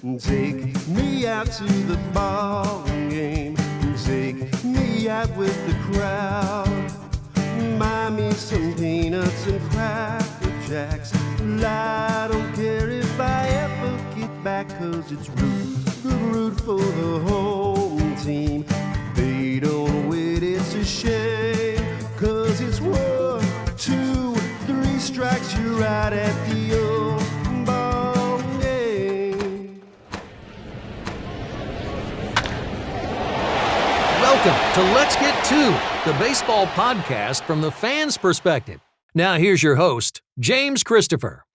Take me out to the ball game. Take me out with the crowd. Buy me some peanuts and Cracker Jacks. I don't care if I ever get back, 'cause it's root for the home team. They don't win, it's a shame, 'cause it's 1, 2, 3 strikes, you're out at the old ball game. Welcome to Let's Get To, the baseball podcast from the fan's perspective. Now here's your host, James Christopher.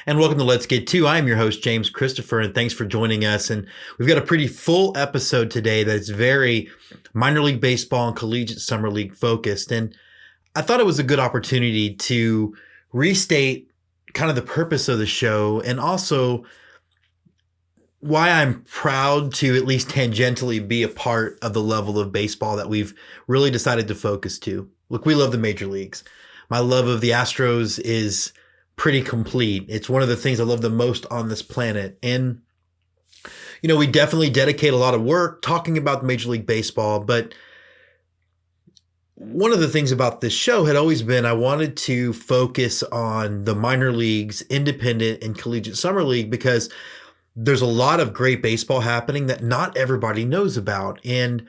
And welcome to Let's Get To. I'm your host, James Christopher, and thanks for joining us. And we've got a pretty full episode today that's very minor league baseball and collegiate summer league focused. And I thought it was a good opportunity to restate kind of the purpose of the show and also why I'm proud to at least tangentially be a part of the level of baseball that we've really decided to focus to. Look, we love the major leagues. My love of the Astros is pretty complete. It's one of the things I love the most on this planet. And, you know, we definitely dedicate a lot of work talking about Major League Baseball. But one of the things about this show had always been I wanted to focus on the minor leagues, independent and collegiate summer league, because there's a lot of great baseball happening that not everybody knows about. And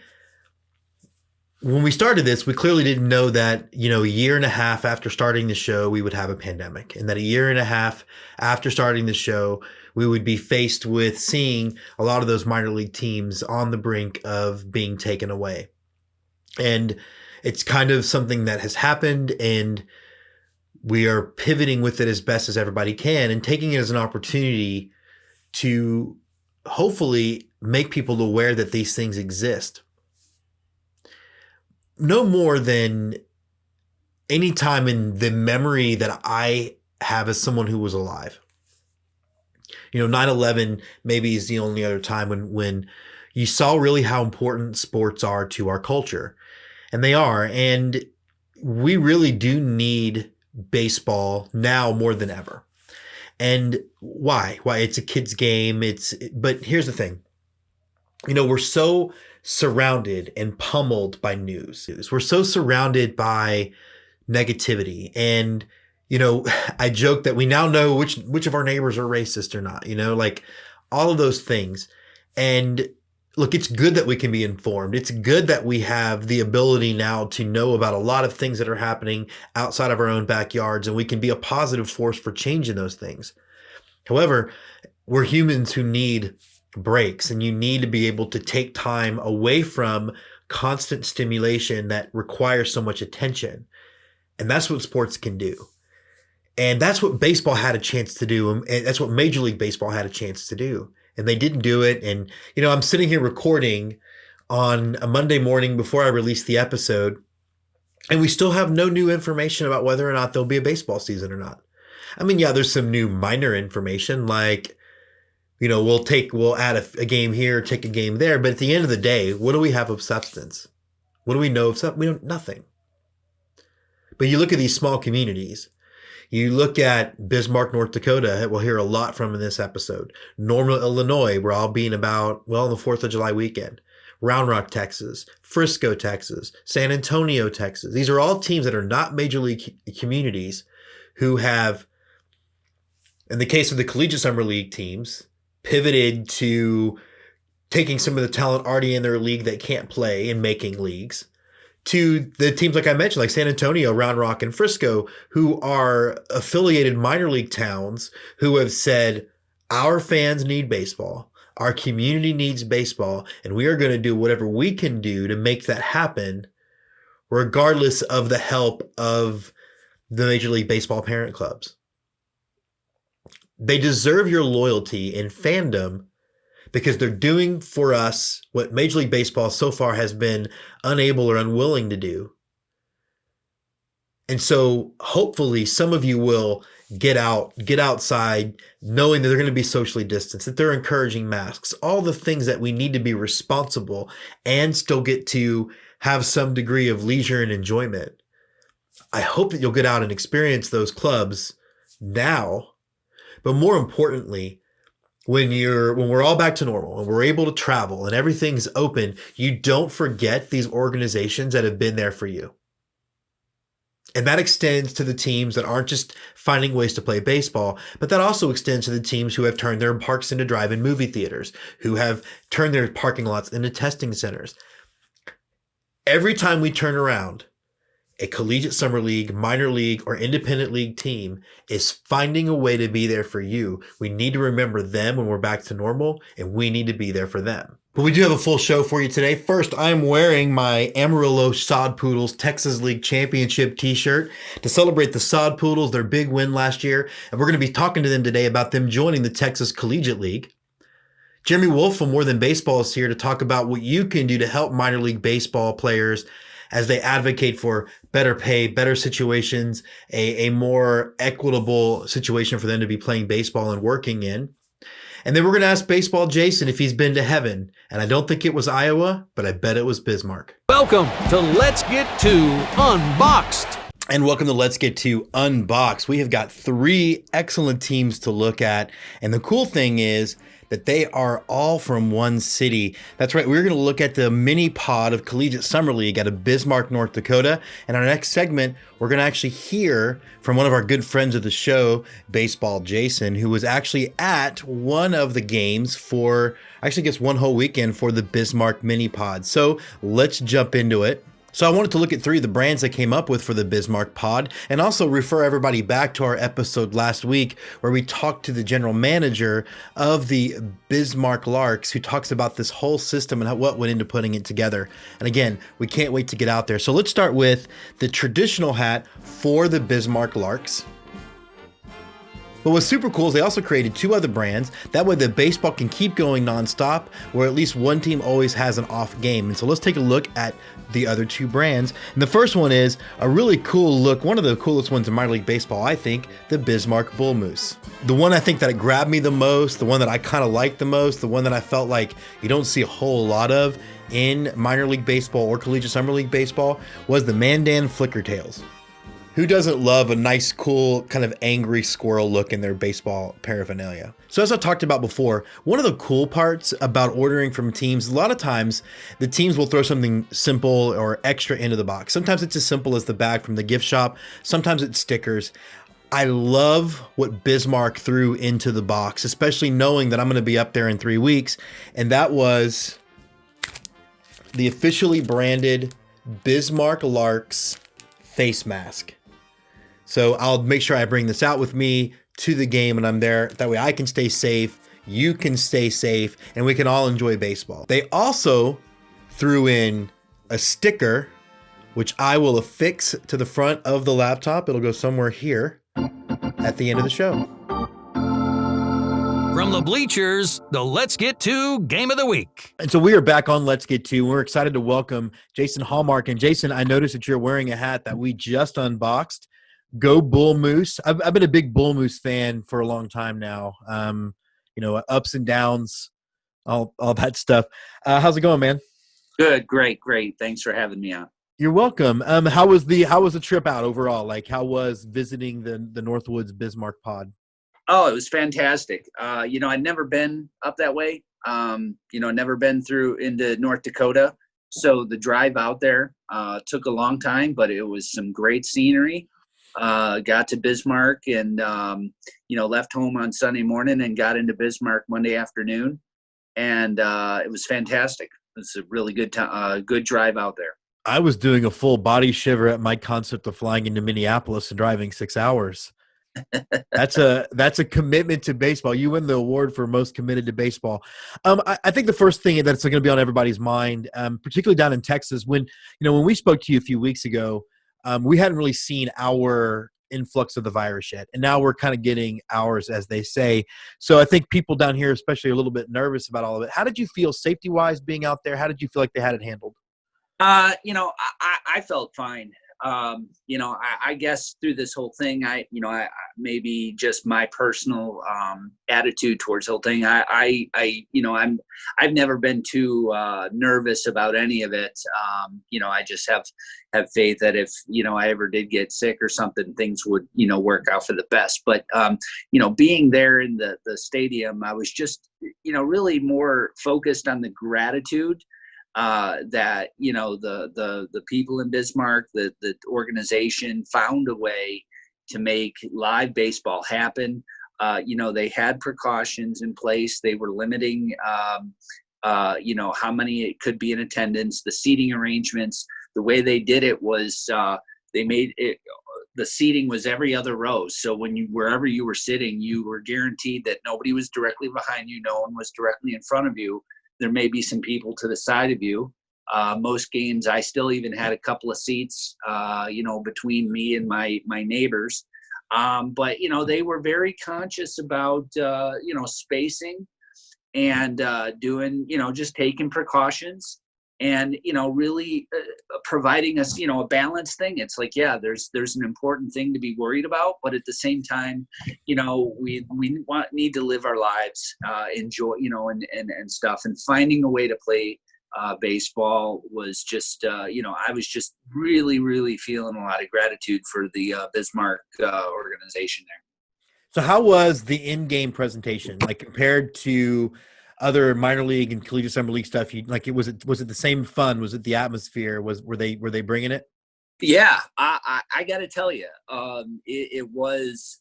when we started this, we clearly didn't know that, you know, a year and a half after starting the show, we would have a pandemic, and that a year and a half after starting the show, we would be faced with seeing a lot of those minor league teams on the brink of being taken away. And it's kind of something that has happened, and we are pivoting with it as best as everybody can and taking it as an opportunity to hopefully make people aware that these things exist. No more than any time in the memory that I have as someone who was alive. You know, 9/11 maybe is the only other time when you saw really how important sports are to our culture. And they are. And we really do need baseball now more than ever. And why? Why? It's a kid's game. But here's the thing. You know, we're so surrounded and pummeled by news. We're so surrounded by negativity. And, you know, I joke that we now know which of our neighbors are racist or not, you know, like all of those things. And look, it's good that we can be informed. It's good that we have the ability now to know about a lot of things that are happening outside of our own backyards, and we can be a positive force for change in those things. However, we're humans who need breaks, and you need to be able to take time away from constant stimulation that requires so much attention. And that's what sports can do. And that's what baseball had a chance to do. And that's what Major League Baseball had a chance to do. And they didn't do it. And, you know, I'm sitting here recording on a Monday morning before I release the episode, and we still have no new information about whether or not there'll be a baseball season or not. I mean, yeah, there's some new minor information, like, you know, we'll add a game here, take a game there. But at the end of the day, what do we have of substance? What do we know of substance? We don't, nothing. But you look at these small communities. You look at Bismarck, North Dakota, we'll hear a lot from in this episode. Normal, Illinois, we're all being about, well, the 4th of July weekend. Round Rock, Texas. Frisco, Texas. San Antonio, Texas. These are all teams that are not major league communities who have, in the case of the collegiate summer league teams, pivoted to taking some of the talent already in their league that can't play and making leagues, to the teams like I mentioned, like San Antonio, Round Rock, and Frisco, who are affiliated minor league towns who have said, our fans need baseball, our community needs baseball, and we are going to do whatever we can do to make that happen, regardless of the help of the Major League Baseball parent clubs. They deserve your loyalty and fandom because they're doing for us what Major League Baseball so far has been unable or unwilling to do. And so hopefully some of you will get outside, knowing that they're going to be socially distanced, that they're encouraging masks, all the things that we need to be responsible and still get to have some degree of leisure and enjoyment. I hope that you'll get out and experience those clubs now. But more importantly, when we're all back to normal and we're able to travel and everything's open, you don't forget these organizations that have been there for you. And that extends to the teams that aren't just finding ways to play baseball, but that also extends to the teams who have turned their parks into drive-in movie theaters, who have turned their parking lots into testing centers. Every time we turn around, a collegiate summer league, minor league, or independent league team is finding a way to be there for you. We need to remember them when we're back to normal, and we need to be there for them. But we do have a full show for you today. First, I'm wearing my Amarillo Sod Poodles Texas League Championship t-shirt to celebrate the Sod Poodles, their big win last year. And we're going to be talking to them today about them joining the Texas Collegiate League. Jeremy Wolf from More Than Baseball is here to talk about what you can do to help minor league baseball players as they advocate for better pay, better situations, a more equitable situation for them to be playing baseball and working in. And then we're going to ask Baseball Jason if he's been to heaven. And I don't think it was Iowa, but I bet it was Bismarck. Welcome to Let's Get to Unboxed. And welcome to Let's Get to Unboxed. We have got 3 excellent teams to look at. And the cool thing is that they are all from one city. That's right. We're going to look at the mini pod of Collegiate Summer League out of Bismarck, North Dakota. And our next segment, we're going to actually hear from one of our good friends of the show, Baseball Jason, who was actually at one of the games for, actually gets one whole weekend for the Bismarck mini pod. So let's jump into it. So I wanted to look at 3 of the brands that came up with for the Bismarck pod and also refer everybody back to our episode last week where we talked to the general manager of the Bismarck Larks who talks about this whole system and what went into putting it together. And again, we can't wait to get out there. So let's start with the traditional hat for the Bismarck Larks. But what's super cool is they also created 2 other brands. That way the baseball can keep going nonstop, where at least one team always has an off game. And so let's take a look at the other 2 brands. And the first one is a really cool look, one of the coolest ones in minor league baseball, I think, the Bismarck Bull Moose. The one I think that grabbed me the most, the one that I kind of liked the most, the one that I felt like you don't see a whole lot of in minor league baseball or collegiate summer league baseball was the Mandan Flickertails. Who doesn't love a nice, cool, kind of angry squirrel look in their baseball paraphernalia? So as I talked about before, one of the cool parts about ordering from teams, a lot of times the teams will throw something simple or extra into the box. Sometimes it's as simple as the bag from the gift shop. Sometimes it's stickers. I love what Bismarck threw into the box, especially knowing that I'm going to be up there in 3 weeks. And that was the officially branded Bismarck Larks face mask. So I'll make sure I bring this out with me to the game when I'm there. That way I can stay safe, you can stay safe, and we can all enjoy baseball. They also threw in a sticker, which I will affix to the front of the laptop. It'll go somewhere here at the end of the show. From the Bleachers, the Let's Get to Game of the Week. And so we are back on Let's Get To. We're excited to welcome Jason Hallmark. And Jason, I noticed that you're wearing a hat that we just unboxed. Go Bull Moose. I've been a big Bull Moose fan for a long time now. Ups and downs, all that stuff. How's it going, man? Good, great. Thanks for having me on. You're welcome. How was the trip out overall? Like, how was visiting the Northwoods Bismarck pod? Oh, it was fantastic. I'd never been up that way. Never been through into North Dakota. So the drive out there took a long time, but it was some great scenery. Got to Bismarck and, left home on Sunday morning and got into Bismarck Monday afternoon. And it was fantastic. It was a really good drive out there. I was doing a full body shiver at my concept of flying into Minneapolis and driving 6 hours. That's a commitment to baseball. You win the award for most committed to baseball. I think the first thing that's going to be on everybody's mind, particularly down in Texas, when we spoke to you a few weeks ago, we hadn't really seen our influx of the virus yet, and now we're kind of getting ours, as they say. So I think people down here, especially, are a little bit nervous about all of it. How did you feel safety-wise being out there? How did you feel like they had it handled? I felt fine. I guess through this whole thing, I maybe just my personal attitude towards the whole thing. I've never been too nervous about any of it. I just have faith that if I ever did get sick or something, things would work out for the best. But being there in the stadium, I was just really more focused on the gratitude that the people in Bismarck, the organization found a way to make live baseball happen. They had precautions in place. They were limiting how many it could be in attendance, the seating arrangements. The way they did it was they made it, the seating was every other row. So wherever you were sitting, you were guaranteed that nobody was directly behind you. No one was directly in front of you. There may be some people to the side of you. Most games, I still even had a couple of seats, between me and my neighbors. But they were very conscious about, spacing and doing, just taking precautions and, really providing us, a balanced thing. It's like, yeah, there's an important thing to be worried about, but at the same time, we need to live our lives, enjoy, and stuff, and finding a way to play baseball was just, I was just really, really feeling a lot of gratitude for the Bismarck organization there. So how was the in-game presentation, like compared to other minor league and collegiate summer league stuff? Was it the same fun? Was it the atmosphere? Were they bringing it? Yeah, I got to tell you, it was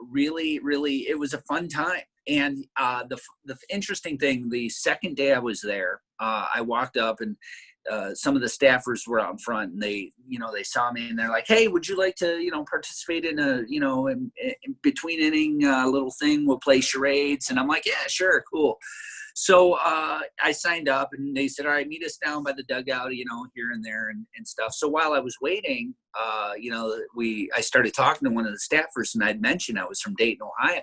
really, really, it was a fun time. And the interesting thing, the second day I was there, I walked up and some of the staffers were out in front, and they saw me and they're like, "Hey, would you like to, participate in a, in between inning little thing? We'll play charades." And I'm like, "Yeah, sure, cool." So I signed up, and they said, "All right, meet us down by the dugout, here and there and stuff." So while I was waiting, I started talking to one of the staffers, and I'd mentioned I was from Dayton, Ohio.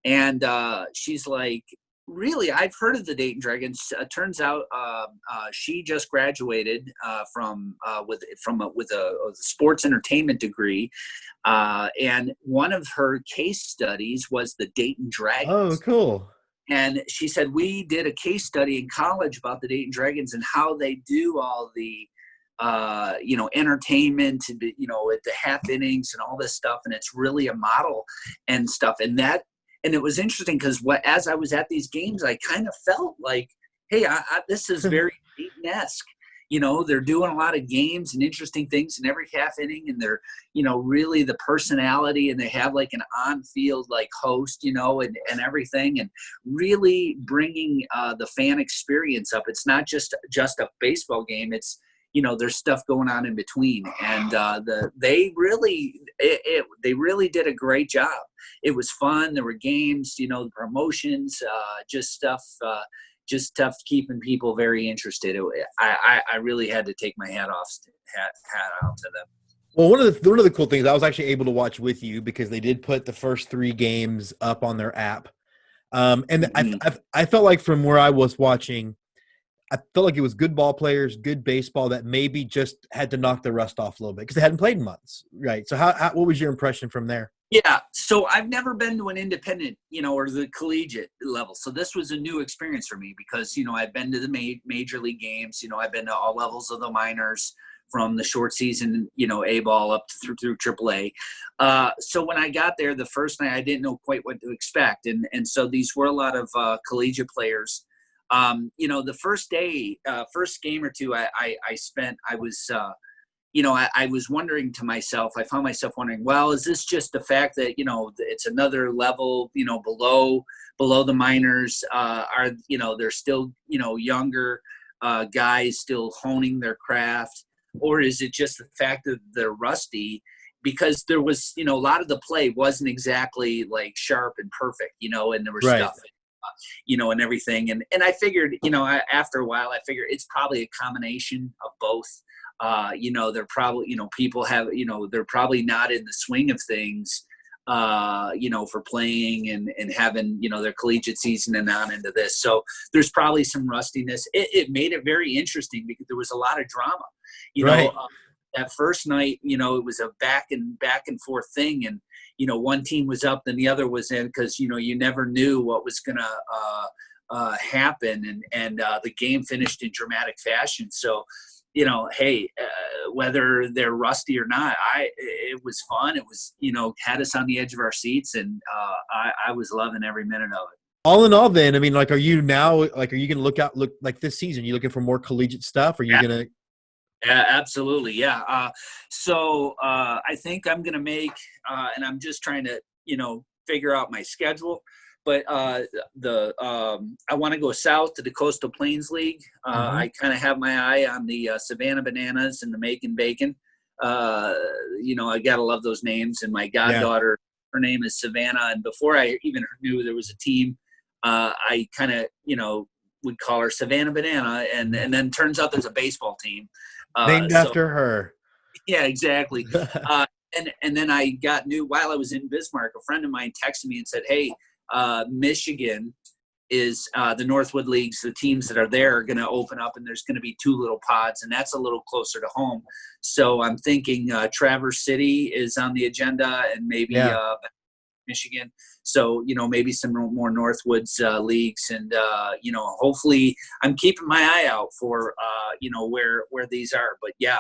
And she's like, "Really? I've heard of the Dayton Dragons." Turns out she just graduated with a sports entertainment degree, and one of her case studies was the Dayton Dragons. Oh, cool. And she said, "We did a case study in college about the Dayton Dragons and how they do all the entertainment, at the half innings and all this stuff, and it's really a model and stuff." And it was interesting because as I was at these games, I kind of felt like, hey, this is very Dayton-esque. They're doing a lot of games and interesting things in every half inning, and they're, really the personality, and they have like an on-field like host, and everything, and really bringing the fan experience up. It's not just a baseball game. It's, there's stuff going on in between, and they really did a great job. It was fun. There were games, the promotions, just stuff keeping people very interested. I really had to take my hat out to them. Well, one of the cool things, I was actually able to watch with you because they did put the first 3 games up on their app, and mm-hmm. I felt like from where I was watching, I felt like it was good ball players, good baseball that maybe just had to knock the rust off a little bit because they hadn't played in months, right? So what was your impression from there? Yeah, so I've never been to an independent, or the collegiate level. So this was a new experience for me because, I've been to the major league games. I've been to all levels of the minors, from the short season, A-ball up through AAA. So when I got there the first night, I didn't know quite what to expect. And so these were a lot of collegiate players. The first day, first game or two I was wondering to myself, I found myself wondering, well, is this just the fact that, it's another level, below the minors, they're still, younger guys still honing their craft, or is it just the fact that they're rusty? Because there was, a lot of the play wasn't exactly like sharp and perfect, and there was stuff, and everything. And I figured, after a while, I figured it's probably a combination of both. They're probably, people have, they're probably not in the swing of things, for playing and having, their collegiate season and on into this. So there's probably some rustiness. It made it very interesting because there was a lot of drama, right. that first night, it was a back and forth thing. And, one team was up, then the other was in, because, you never knew what was going to happen. And the game finished in dramatic fashion. So, hey, whether they're rusty or not, it was fun. It was, had us on the edge of our seats, and I was loving every minute of it. All in all, then, I mean, are you going to look like this season? You looking for more collegiate stuff? Or are you going to? Yeah, absolutely. Yeah. So I think I'm going to make, and I'm just trying to, figure out my schedule, but I want to go south to the Coastal Plains League. I kind of have my eye on the Savannah Bananas and the Macon Bacon. I got to love those names. And my goddaughter, her name is Savannah. And before I even knew there was a team, I kind of, would call her Savannah Banana. And then turns out there's a baseball team. Named after her. Yeah, exactly. And then I got new while I was in Bismarck. A friend of mine texted me and said, "Hey, Michigan is the Northwood Leagues. The teams that are there are going to open up, and there's going to be 2 little pods, and that's a little closer to home." So I'm thinking Traverse City is on the agenda, and maybe Michigan. So, maybe some more Northwoods leagues, and, hopefully I'm keeping my eye out for, where these are. But you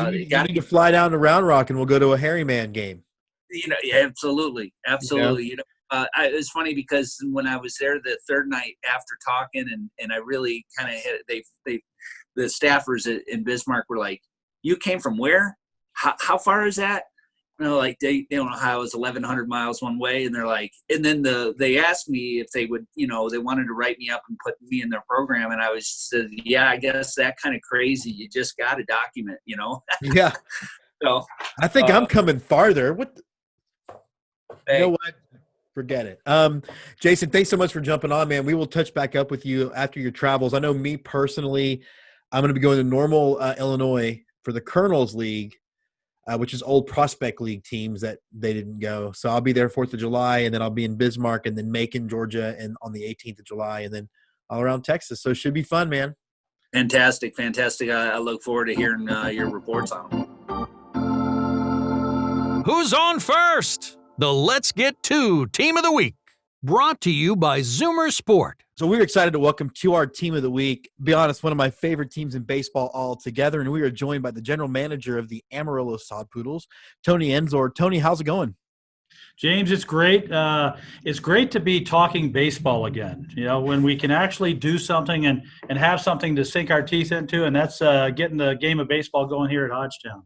need to fly down to Round Rock, and we'll go to a Harryman game. Absolutely. It's funny because when I was there the third night after talking, and I really kind of hit it, the staffers in Bismarck were like, "You came from where? How far is that?" Like they don't know how it was 1,100 miles one way. And they're like, and then they asked me if they would, they wanted to write me up and put me in their program. And I said, yeah, I guess that kind of crazy. You just got to document, Yeah. So I think I'm coming farther. Hey. You know what? Forget it. Jason, thanks so much for jumping on, man. We will touch back up with you after your travels. I know me personally, I'm going to be going to Normal, Illinois for the Colonels League. Which is old Prospect League teams that they didn't go. So I'll be there 4th of July, and then I'll be in Bismarck and then Macon, Georgia, and on the 18th of July, and then all around Texas. So it should be fun, man. Fantastic. I look forward to hearing your reports on them. Who's on first? The Let's Get To Team of the Week. Brought to you by Zoomer Sport. So we're excited to welcome to our Team of the Week, be honest, one of my favorite teams in baseball altogether, and we are joined by the general manager of the Amarillo Sod Poodles, Tony Esnor. Tony, how's it going? James, it's great. It's great to be talking baseball again, when we can actually do something and have something to sink our teeth into, and that's getting the game of baseball going here at Hodgetown.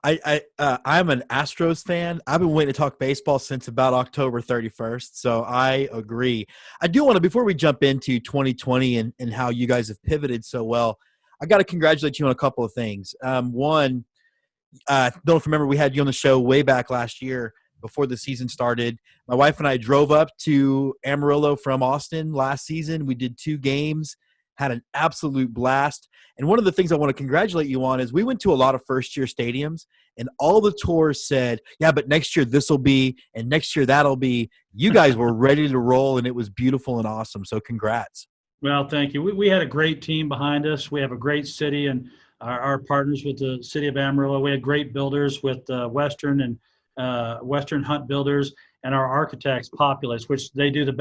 I'm an Astros fan. I've been waiting to talk baseball since about October 31st, so I agree. I do want to, before we jump into 2020 and how you guys have pivoted so well, I got to congratulate you on a couple of things. One, don't remember we had you on the show way back last year before the season started. My wife and I drove up to Amarillo from Austin last season. We did 2 games. Had an absolute blast. And one of the things I want to congratulate you on is we went to a lot of first-year stadiums, and all the tours said, yeah, but next year this will be, and next year that'll be. You guys were ready to roll, and it was beautiful and awesome. So congrats. Well, thank you. We had a great team behind us. We have a great city, and our partners with the city of Amarillo. We had great builders with Western and Western Hunt Builders, and our architects, Populous, which they do the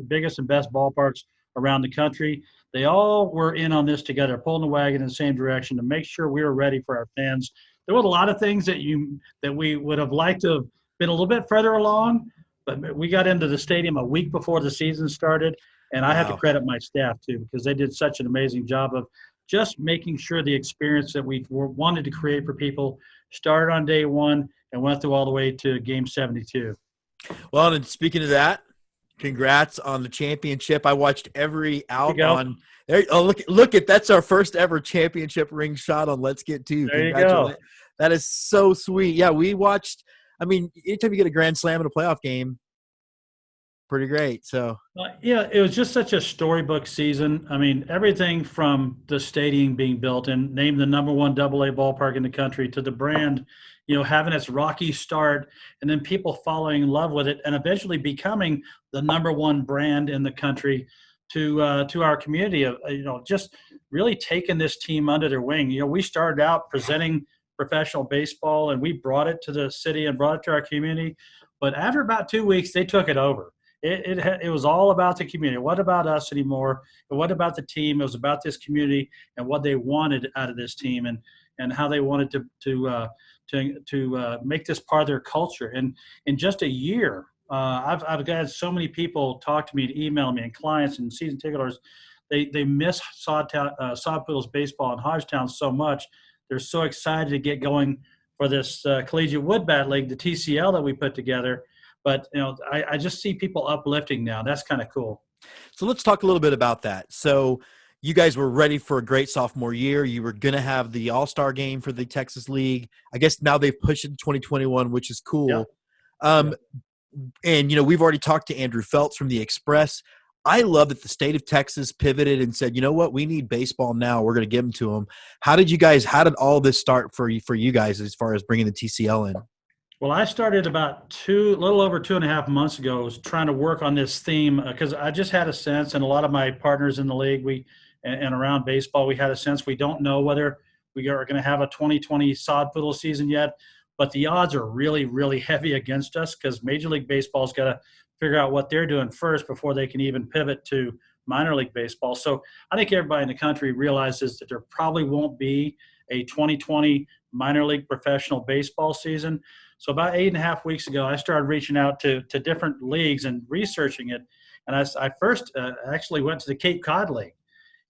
biggest and best ballparks around the country. They all were in on this together, pulling the wagon in the same direction to make sure we were ready for our fans. There were a lot of things that we would have liked to have been a little bit further along, but we got into the stadium a week before the season started, and I have to credit my staff too, because they did such an amazing job of just making sure the experience that we wanted to create for people started on day one and went through all the way to game 72. Well, and speaking of that, congrats on the championship. I watched every out on there. Oh, look at that's our first ever championship ring shot on Let's Get To. There you go. That is so sweet. Yeah, we watched. I mean, anytime you get a grand slam in a playoff game, pretty great. So it was just such a storybook season. I mean, everything from the stadium being built and named the #1 AA ballpark in the country to the brand, having its rocky start and then people falling in love with it and eventually becoming the #1 brand in the country to our community of, just really taking this team under their wing. We started out presenting professional baseball, and we brought it to the city and brought it to our community. But after about 2 weeks, they took it over. It was all about the community. It wasn't about us anymore. It wasn't about the team. It was about this community and what they wanted out of this team, and how they wanted to make this part of their culture. And in just a year, I've had so many people talk to me and email me, and clients and season ticket holders. They miss Sod Poodles baseball in Hodgetown so much. They're so excited to get going for this Collegiate Wood Bat League, the TCL that we put together. But I just see people uplifting now. That's kind of cool. So let's talk a little bit about that. So you guys were ready for a great sophomore year. You were going to have the All-Star game for the Texas League. I guess now they've pushed it to 2021, which is cool. Yeah. And, we've already talked to Andrew Feltz from the Express. I love that the state of Texas pivoted and said, you know what, we need baseball now. We're going to give them to them. How did all this start for you guys as far as bringing the TCL in? Well, I started about a little over 2.5 months ago. I was trying to work on this theme because I just had a sense, and a lot of my partners in the league, and around baseball, we had a sense we don't know whether we are going to have a 2020 Sod Poodle season yet, but the odds are really, really heavy against us because Major League Baseball's got to figure out what they're doing first before they can even pivot to minor league baseball. So I think everybody in the country realizes that there probably won't be a 2020 minor league professional baseball season. So about 8.5 weeks ago, I started reaching out to different leagues and researching it. And I first actually went to the Cape Cod League.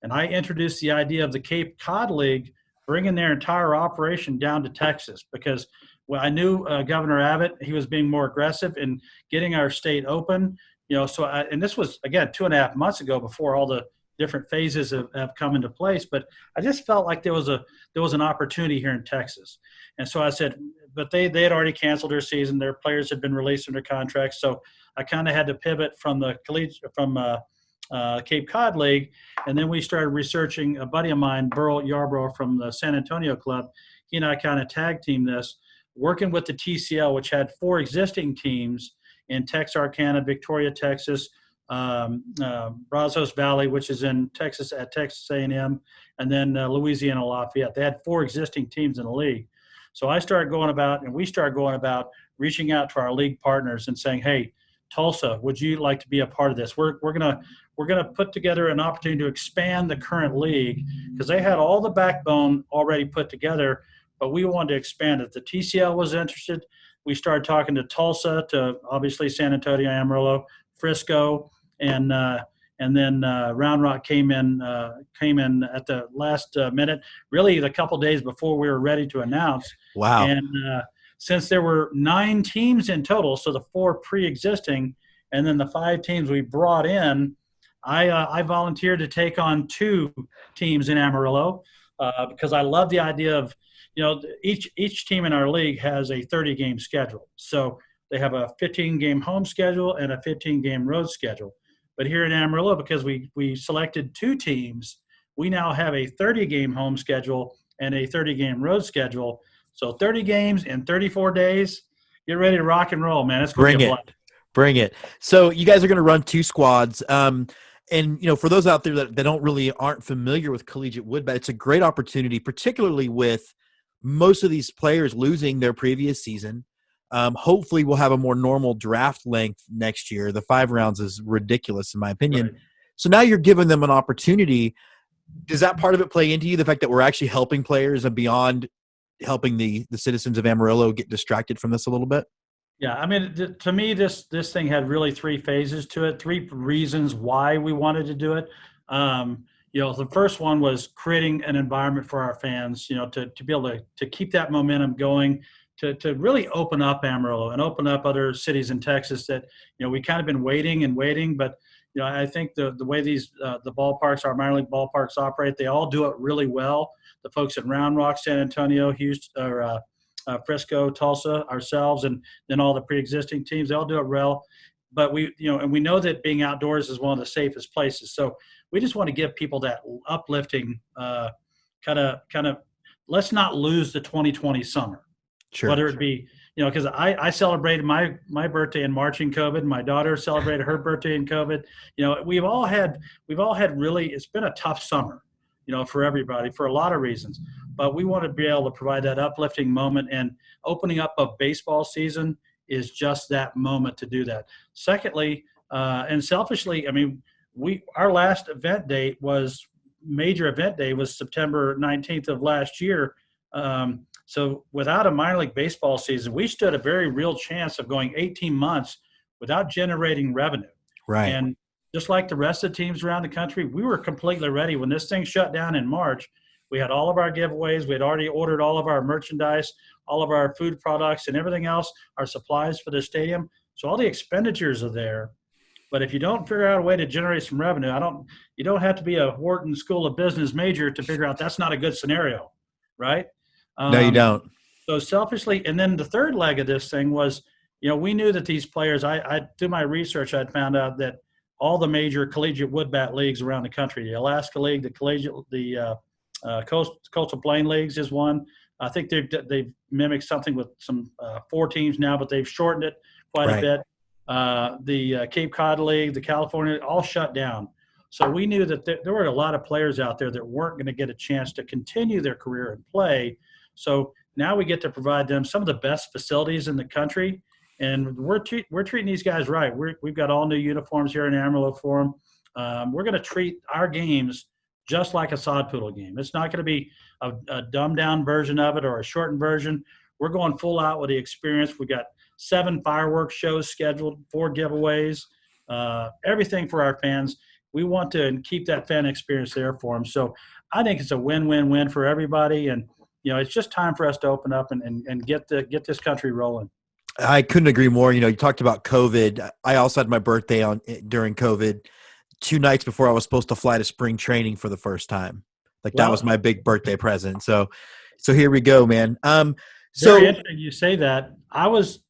And I introduced the idea of the Cape Cod League bringing their entire operation down to Texas because I knew Governor Abbott, he was being more aggressive in getting our state open. And this was, again, 2.5 months ago before all the different phases have come into place. But I just felt like there was an opportunity here in Texas. And so I said, but they had already canceled their season. Their players had been released from their contracts. So I kind of had to pivot from Cape Cod League. And then we started researching. A buddy of mine, Burl Yarbrough from the San Antonio club, he and I kind of tag teamed this, working with the TCL, which had 4 existing teams in Texarkana, Victoria, Texas, Brazos Valley, which is in Texas at Texas A&M, and then Louisiana Lafayette. They had 4 existing teams in the league. So we started going about reaching out to our league partners and saying, hey, Tulsa, would you like to be a part of this? We're gonna put together an opportunity to expand the current league because they had all the backbone already put together, but we wanted to expand it. The TCL was interested. We started talking to Tulsa, to obviously San Antonio, Amarillo, Frisco, and then Round Rock came in at the last minute, really the couple days before we were ready to announce. Wow. And since there were 9 teams in total, so the 4 pre-existing and then the 5 teams we brought in, I volunteered to take on 2 teams in Amarillo because I love the idea of, each team in our league has a 30-game schedule. So they have a 15-game home schedule and a 15-game road schedule. But here in Amarillo, because we selected 2 teams, we now have a 30-game home schedule and a 30-game road schedule. So 30 games in 34 days. Get ready to rock and roll, man. It's going to be a blast. Bring it. So you guys are going to run 2 squads. And, for those out there that aren't familiar with collegiate wood bat, it's a great opportunity, particularly with most of these players losing their previous season. Hopefully we'll have a more normal draft length next year. The 5 rounds is ridiculous in my opinion. Right. So now you're giving them an opportunity. Does that part of it play into you, the fact that we're actually helping players and beyond helping the citizens of Amarillo get distracted from this a little bit? Yeah, I mean, to me, this thing had really 3 phases to it, 3 reasons why we wanted to do it. The first one was creating an environment for our fans, to be able to keep that momentum going, to really open up Amarillo and open up other cities in Texas that, we kind of been waiting, but, I think the way these the ballparks, our minor league ballparks operate, they all do it really well. The folks at Round Rock, San Antonio, Houston, Frisco, Tulsa, ourselves, and then all the pre-existing teams, they all do it well. But we know that being outdoors is one of the safest places. So we just want to give people that uplifting kind of let's not lose the 2020 summer. Sure. Whether it be, because I celebrated my birthday in March in COVID. My daughter celebrated her birthday in COVID. We've all had really, it's been a tough summer. for everybody for a lot of reasons. But we want to be able to provide that uplifting moment, and opening up a baseball season is just that moment to do that. Secondly, and selfishly, our last major event day was September 19th of last year. So without a minor league baseball season, we stood a very real chance of going 18 months without generating revenue. Right. And just like the rest of the teams around the country, we were completely ready. When this thing shut down in March, we had all of our giveaways. We had already ordered all of our merchandise, all of our food products and everything else, our supplies for the stadium. So all the expenditures are there. But if you don't figure out a way to generate some revenue, you don't have to be a Wharton School of Business major to figure out that's not a good scenario, right? No, you don't. So selfishly, and then the third leg of this thing was, we knew that these players, I through my research, I'd found out that all the major collegiate wood bat leagues around the country, the Alaska League, the Coastal Plain Leagues is one. I think they've mimicked something with some 4 teams now, but they've shortened it quite a bit. The Cape Cod League, the California, all shut down. So we knew that there were a lot of players out there that weren't going to get a chance to continue their career and play. So now we get to provide them some of the best facilities in the country, and we're treating these guys right. We've got all new uniforms here in Amarillo for them. We're going to treat our games just like a sod poodle game. It's not going to be a dumbed down version of it or a shortened version. We're going full out with the experience. We got 7 fireworks shows scheduled, 4 giveaways, everything for our fans. We want to keep that fan experience there for them. So I think it's a win-win-win for everybody. And, it's just time for us to open up and get this country rolling. I couldn't agree more. You talked about COVID. I also had my birthday during COVID, 2 nights before I was supposed to fly to spring training for the first time. That was my big birthday present. So here we go, man. Very interesting you say that. I was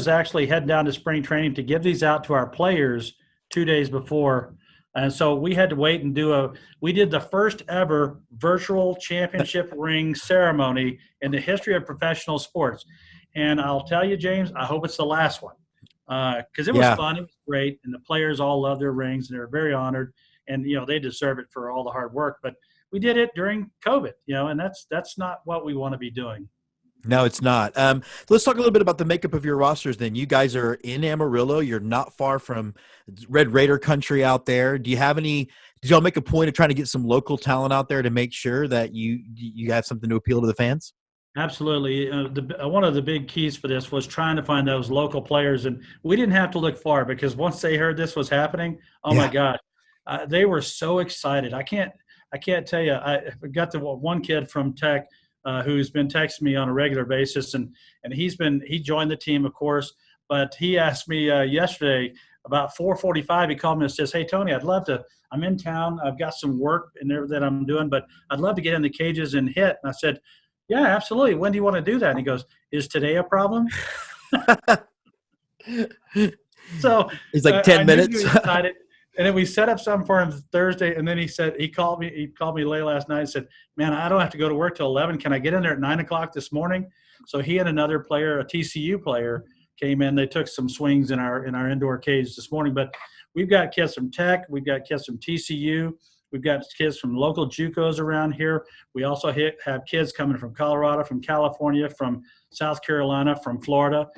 actually heading down to spring training to give these out to our players 2 days before. And so we had to wait and we did the first ever virtual championship ring ceremony in the history of professional sports. And I'll tell you, James, I hope it's the last one. Because it was fun. It was great. And the players all love their rings and they're very honored. And, they deserve it for all the hard work. But we did it during COVID, and that's not what we want to be doing. No, it's not. Let's talk a little bit about the makeup of your rosters then. You guys are in Amarillo. You're not far from Red Raider country out there. Did y'all make a point of trying to get some local talent out there to make sure that you have something to appeal to the fans? Absolutely. One of the big keys for this was trying to find those local players. And we didn't have to look far because once they heard this was happening, my God, they were so excited. I can't tell you. I got the one kid from Tech who's been texting me on a regular basis, and he joined the team, of course, but he asked me yesterday about 4:45. He called me and says, "Hey Tony, I'm in town. I've got some work and everything I'm doing, but I'd love to get in the cages and hit." And I said, "Yeah, absolutely. When do you want to do that?" And he goes, "Is today a problem?" So it's like 10 minutes. And then we set up something for him Thursday, and then he called me late last night and said, "Man, I don't have to go to work till 11. Can I get in there at 9 o'clock this morning?" So he and another player, a TCU player, came in. They took some swings in our indoor cage this morning. But we've got kids from Tech, we've got kids from TCU, we've got kids from local JUCOs around here. We also have kids coming from Colorado, from California, from South Carolina, from Florida.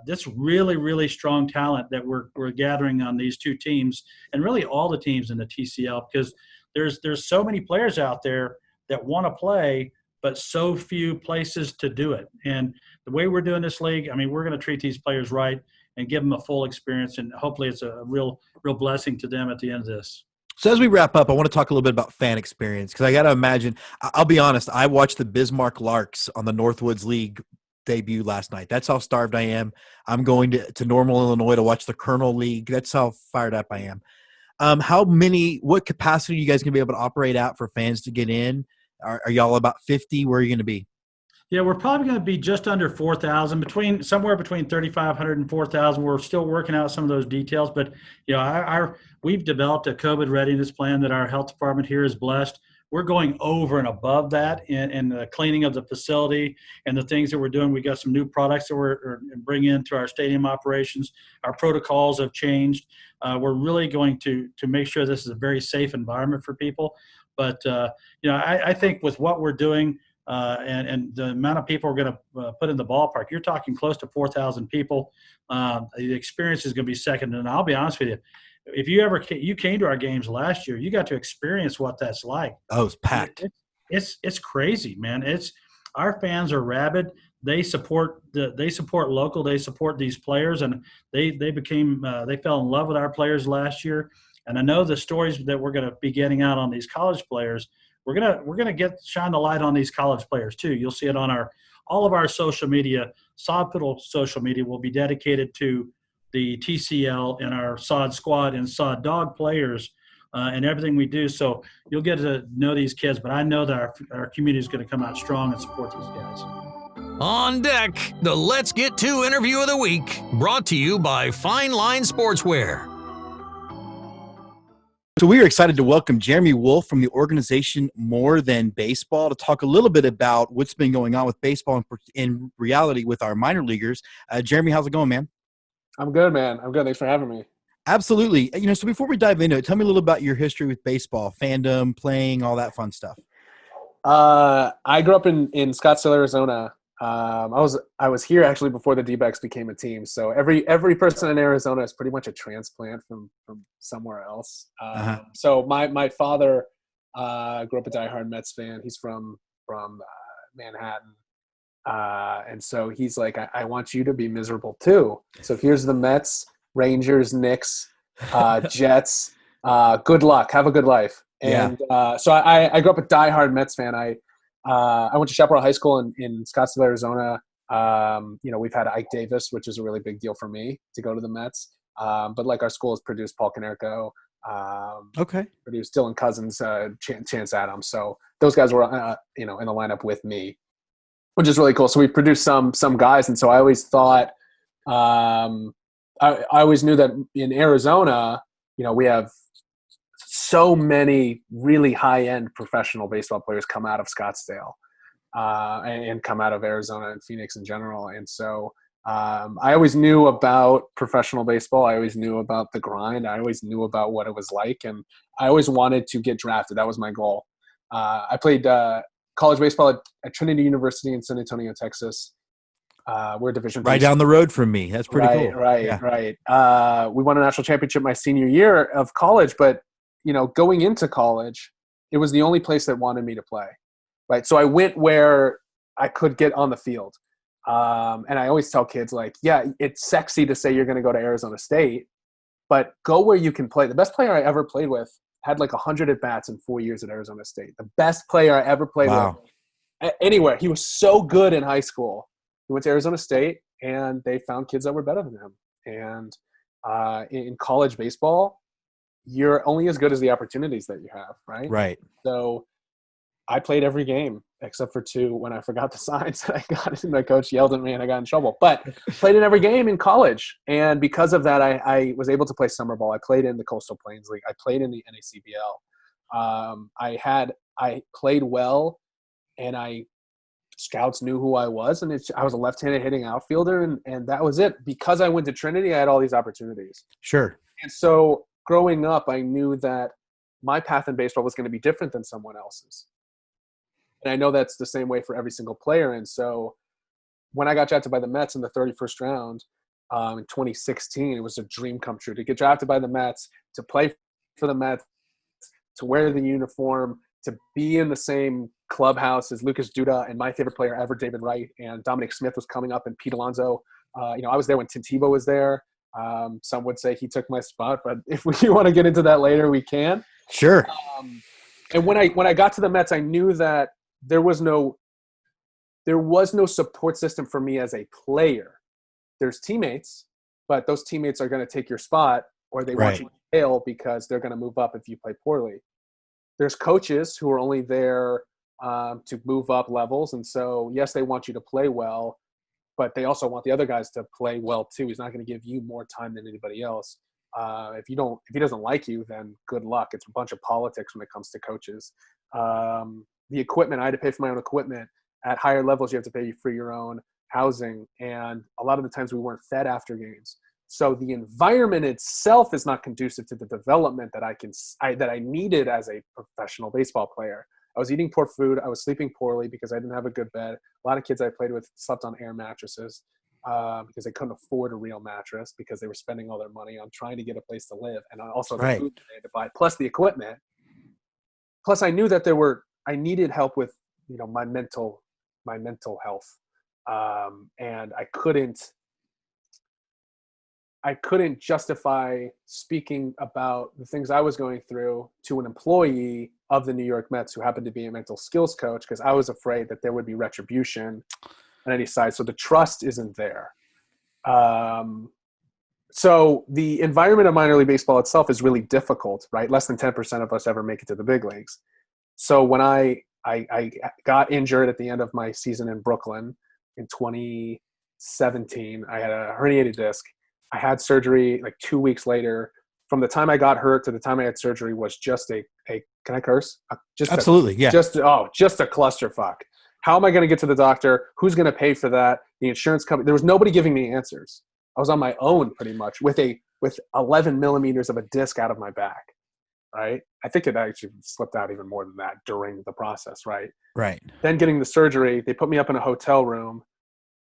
This really, really strong talent that we're gathering on these 2 teams, and really all the teams in the TCL, because there's so many players out there that want to play, but so few places to do it. And the way we're doing this league, we're going to treat these players right and give them a full experience, and hopefully it's a real blessing to them at the end of this. So as we wrap up, I want to talk a little bit about fan experience, because I got to imagine, I'll be honest, I watched the Bismarck Larks on the Northwoods League debut last night. That's how starved I am. I'm going to Normal, Illinois to watch the Colonel League. That's how fired up I am. What capacity are you guys going to be able to operate at for fans to get in? Are y'all about 50? Where are you going to be? Yeah, we're probably going to be just under 4,000, somewhere between 3,500 and 4,000. We're still working out some of those details, but we've developed a COVID readiness plan that our health department here is blessed. we're going over and above that in the cleaning of the facility and the things that we're doing. We got some new products that we're bringing into our stadium operations. Our protocols have changed. We're really going to make sure this is a very safe environment for people. But, I think with what we're doing and the amount of people we're going to put in the ballpark, you're talking close to 4,000 people. The experience is going to be second. And I'll be honest with you, if you came to our games last year, you got to experience what that's like. Oh, it's packed. It's crazy, man. Our fans are rabid. They support local. They support these players, and they fell in love with our players last year. And I know the stories that we're going to be getting out on these college players. We're gonna shine the light on these college players too. You'll see it on all of our social media. Sod Poodle social media will be dedicated to the TCL and our Sod Squad and Sod Dog players and everything we do. So you'll get to know these kids, but I know that our community is going to come out strong and support these guys. On deck, the Let's Get To interview of the week, brought to you by Fine Line Sportswear. So we are excited to welcome Jeremy Wolf from the organization More Than Baseball to talk a little bit about what's been going on with baseball and in reality with our minor leaguers. Jeremy, how's it going, man? I'm good, man. I'm good. Thanks for having me. Absolutely. So before we dive into it, tell me a little about your history with baseball, fandom, playing, all that fun stuff. I grew up in Scottsdale, Arizona. I was here actually before the D-backs became a team. So every person in Arizona is pretty much a transplant from somewhere else. So my father grew up a diehard Mets fan. He's from Manhattan. And so he's like, I want you to be miserable too. So here's the Mets, Rangers, Knicks, Jets. Good luck. Have a good life. And so I grew up a diehard Mets fan. I went to Chaparral High School in Scottsdale, Arizona. We've had Ike Davis, which is a really big deal for me to go to the Mets. But like our school has produced Paul Konerko, produced Dylan Cousins, Chance Adams. So those guys were, in the lineup with me, which is really cool. So we produced some guys. And so I always thought, I always knew that in Arizona, we have so many really high-end professional baseball players come out of Scottsdale and come out of Arizona and Phoenix in general. And so I always knew about professional baseball. I always knew about the grind. I always knew about what it was like. And I always wanted to get drafted. That was my goal. I played college baseball at Trinity University in San Antonio, Texas. We're Division right down the road from me. That's pretty cool. Right. We won a national championship my senior year of college, but going into college, it was the only place that wanted me to play. Right. So I went where I could get on the field. And I always tell kids it's sexy to say you're going to go to Arizona State, but go where you can play. The best player I ever played with had 100 at-bats in 4 years at Arizona State. The best player I ever played with anywhere. He was so good in high school. He went to Arizona State, and they found kids that were better than him. And in college baseball, you're only as good as the opportunities that you have, right? Right. So I played every game except for 2 when I forgot the signs that I got, and my coach yelled at me and I got in trouble. But played in every game in college. And because of that, I was able to play summer ball. I played in the Coastal Plains League. I played in the NACBL. I played well, and scouts knew who I was, and I was a left-handed hitting outfielder, and that was it. Because I went to Trinity, I had all these opportunities. Sure. And so growing up, I knew that my path in baseball was going to be different than someone else's. And I know that's the same way for every single player. And so when I got drafted by the Mets in the 31st round in 2016, it was a dream come true to get drafted by the Mets, to play for the Mets, to wear the uniform, to be in the same clubhouse as Lucas Duda and my favorite player ever, David Wright, and Dominic Smith was coming up, and Pete Alonso. I was there when Tim Tebow was there. Some would say he took my spot, but if we want to get into that later, we can. Sure. And when I got to the Mets, I knew that there was no support system for me as a player. There's teammates, but those teammates are going to take your spot, or they want you to fail because they're going to move up if you play poorly. There's coaches who are only there to move up levels. And so, yes, they want you to play well, but they also want the other guys to play well too. He's not going to give you more time than anybody else. If he doesn't like you, then good luck. It's a bunch of politics when it comes to coaches. The equipment, I had to pay for my own equipment. At higher levels, you have to pay for your own housing. And a lot of the times we weren't fed after games. So the environment itself is not conducive to the development that I needed as a professional baseball player. I was eating poor food. I was sleeping poorly because I didn't have a good bed. A lot of kids I played with slept on air mattresses because they couldn't afford a real mattress because they were spending all their money on trying to get a place to live and also the food they had to buy, plus the equipment. Plus, I knew that I needed help with my mental health, and I couldn't justify speaking about the things I was going through to an employee of the New York Mets who happened to be a mental skills coach because I was afraid that there would be retribution on any side. So the trust isn't there. So the environment of minor league baseball itself is really difficult, right? Less than 10% of us ever make it to the big leagues. So when I got injured at the end of my season in Brooklyn in 2017, I had a herniated disc. I had surgery like 2 weeks later. From the time I got hurt to the time I had surgery was just a can I curse? Absolutely, yeah. Just a clusterfuck. How am I going to get to the doctor? Who's going to pay for that? The insurance company. There was nobody giving me answers. I was on my own pretty much with 11 millimeters of a disc out of my back, right? I think it actually slipped out even more than that during the process, right? Right. Then getting the surgery, they put me up in a hotel room.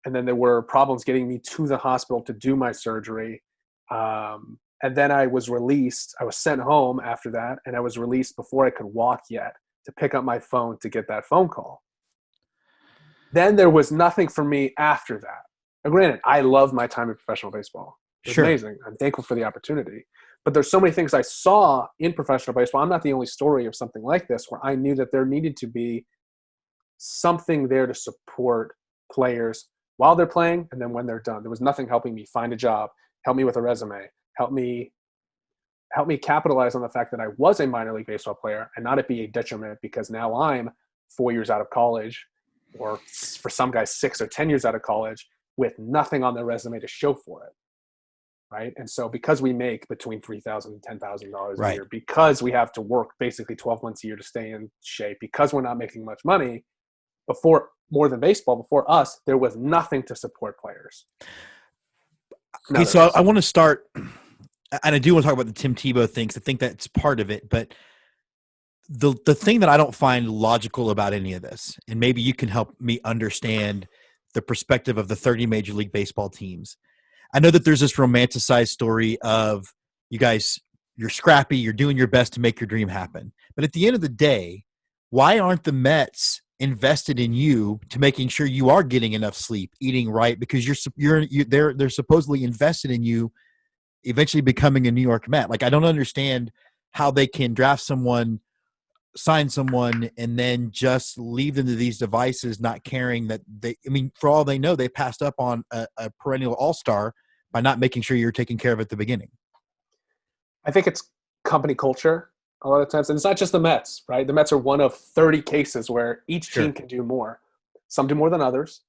And then there were problems getting me to the hospital to do my surgery. And then I was released. I was sent home after that, and I was released before I could walk yet to pick up my phone to get that phone call. Then there was nothing for me after that. Now, granted, I love my time in professional baseball. It's amazing. I'm thankful for the opportunity. But there's so many things I saw in professional baseball. I'm not the only story of something like this where I knew that there needed to be something there to support players while they're playing and then when they're done. There was nothing helping me find a job, help me with a resume, help me capitalize on the fact that I was a minor league baseball player and not it be a detriment because now I'm 4 years out of college, or for some guys 6 or 10 years out of college with nothing on their resume to show for it. Right. And so because we make between $3,000 and $10,000 a year, because we have to work basically 12 months a year to stay in shape, because we're not making much money, more than baseball, before us, there was nothing to support players. Okay, so I want to start, and I do want to talk about the Tim Tebow things. I think that's part of it, but the thing that I don't find logical about any of this, and maybe you can help me understand the perspective of the 30 Major League Baseball teams. I know that there's this romanticized story of you guys, you're scrappy, you're doing your best to make your dream happen. But at the end of the day, why aren't the Mets invested in you to making sure you are getting enough sleep, eating right? Because they're supposedly invested in you eventually becoming a New York Met. Like, I don't understand how they can draft someone, sign someone, and then just leave them to these devices, not caring that for all they know, they passed up on a perennial all-star by not making sure you're taking care of it at the beginning. I think it's company culture a lot of times. And it's not just the Mets, right? The Mets are one of 30 cases where each team can do more. Some do more than others.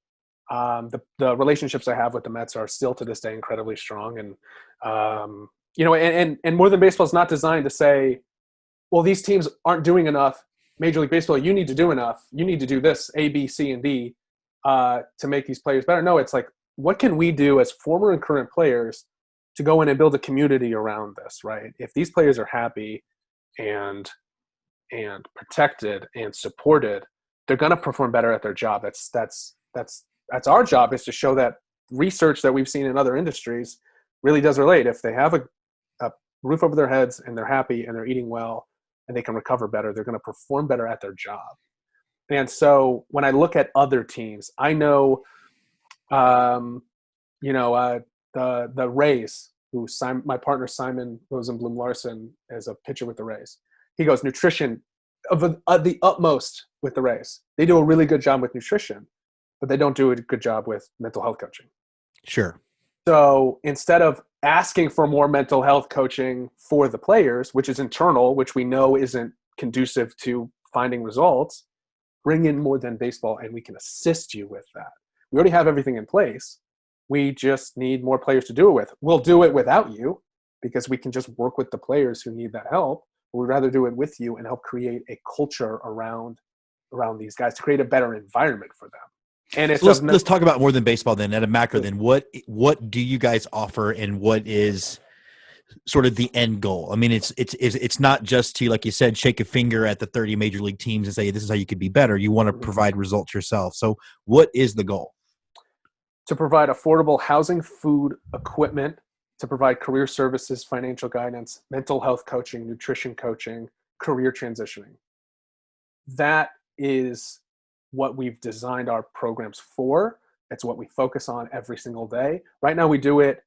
The relationships I have with the Mets are still to this day incredibly strong. And, and more than baseball is not designed to say, well, these teams aren't doing enough. Major League Baseball, you need to do enough. You need to do this, A, B, C, and D to make these players better. No, it's like, what can we do as former and current players to go in and build a community around this, right? If these players are happy and protected and supported, they're going to perform better at their job. That's our job, is to show that research that we've seen in other industries really does relate. If they have a roof over their heads and they're happy and they're eating well and they can recover better, they're going to perform better at their job. And so when I look at other teams, I know, the Rays, my partner Simon Rosenblum Larson is a pitcher with the Rays. He goes, nutrition of the utmost with the Rays. They do a really good job with nutrition, but they don't do a good job with mental health coaching. Sure. So instead of asking for more mental health coaching for the players, which is internal, which we know isn't conducive to finding results, bring in more than baseball and we can assist you with that. We already have everything in place. We just need more players to do it with. We'll do it without you. because we can just work with the players who need that help. We'd rather do it with you and help create a culture around these guys to create a better environment for them. And it's so let's talk about more than baseball then at a macro. Then what do you guys offer, and what is sort of the end goal? I mean, it's not just to, like you said, shake a finger at the 30 major league teams and say this is how you could be better. You want to provide results yourself. So what is the goal? To provide affordable housing, food, equipment, to provide career services, financial guidance, mental health coaching, nutrition coaching, career transitioning. That is what we've designed our programs for. It's what we focus on every single day. Right now we do it,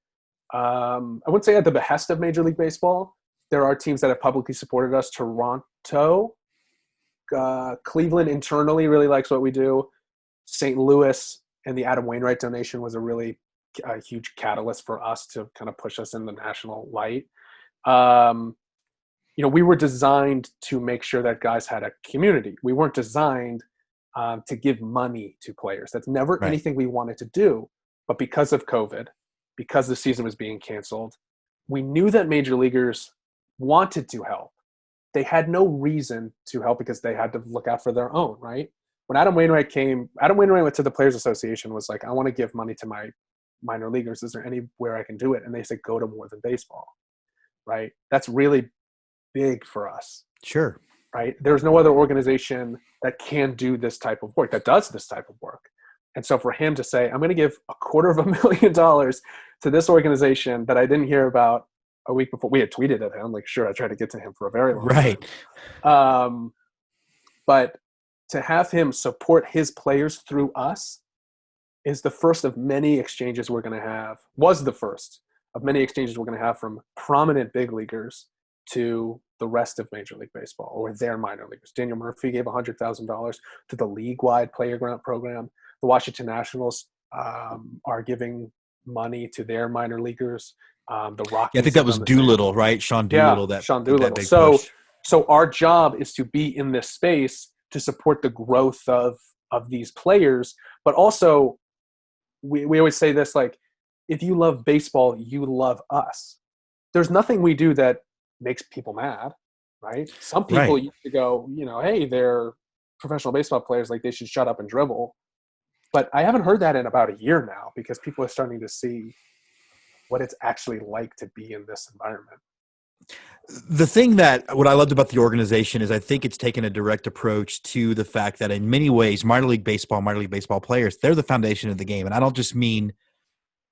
I wouldn't say at the behest of Major League Baseball. There are teams that have publicly supported us. Toronto, Cleveland internally really likes what we do. St. Louis and the Adam Wainwright donation was a really huge catalyst for us to kind of push us in the national light. We were designed to make sure that guys had a community. We weren't designed to give money to players. That's never anything we wanted to do. But because of COVID, because the season was being canceled, we knew that major leaguers wanted to help. They had no reason to help because they had to look out for their own, right? When Adam Wainwright went to the Players Association, was like, I want to give money to my minor leaguers. Is there anywhere I can do it? And they said, go to More Than Baseball, right? That's really big for us. Sure. Right? There's no other organization that can do this type of work, that does this type of work. And so for him to say, I'm going to give $250,000 to this organization that I didn't hear about a week before, we had tweeted at him, like, sure, I tried to get to him for a very long time. But to have him support his players through us is the first of many exchanges we're going to have, was the first of many exchanges we're going to have from prominent big leaguers to the rest of Major League Baseball or their minor leaguers. Daniel Murphy gave $100,000 to the league-wide player grant program. The Washington Nationals are giving money to their minor leaguers. The Rockies. I think that was Doolittle, right? Sean Doolittle. Yeah, Sean Doolittle. So our job is to be in this space to support the growth of these players, but also we always say this, like, if you love baseball, you love us. There's nothing we do that makes people mad, right? Some people used to go, hey, they're professional baseball players, like they should shut up and dribble. But I haven't heard that in about a year now because people are starting to see what it's actually like to be in this environment. The thing what I loved about the organization is I think it's taken a direct approach to the fact that in many ways, minor league baseball players, they're the foundation of the game. And I don't just mean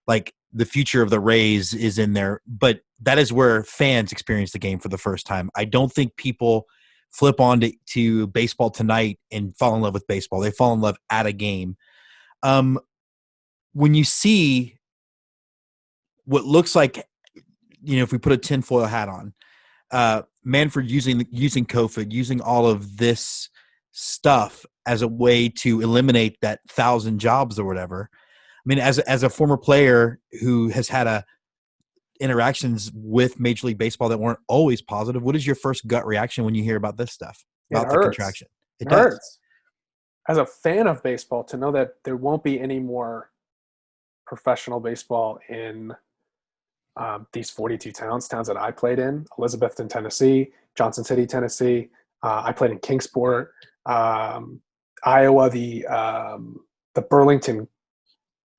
like the future of the Rays is in there, but that is where fans experience the game for the first time. I don't think people flip on to baseball tonight and fall in love with baseball. They fall in love at a game. When you see what looks like, if we put a tinfoil hat on, Manfred using COVID, using all of this stuff as a way to eliminate that 1,000 jobs or whatever. I mean, as a former player who has had interactions with Major League Baseball that weren't always positive, what is your first gut reaction when you hear about this stuff, about the contraction? It hurts. As a fan of baseball, to know that there won't be any more professional baseball in these 42 towns that I played in: Elizabethton, Tennessee, Johnson City, Tennessee. I played in Kingsport, Iowa. The Burlington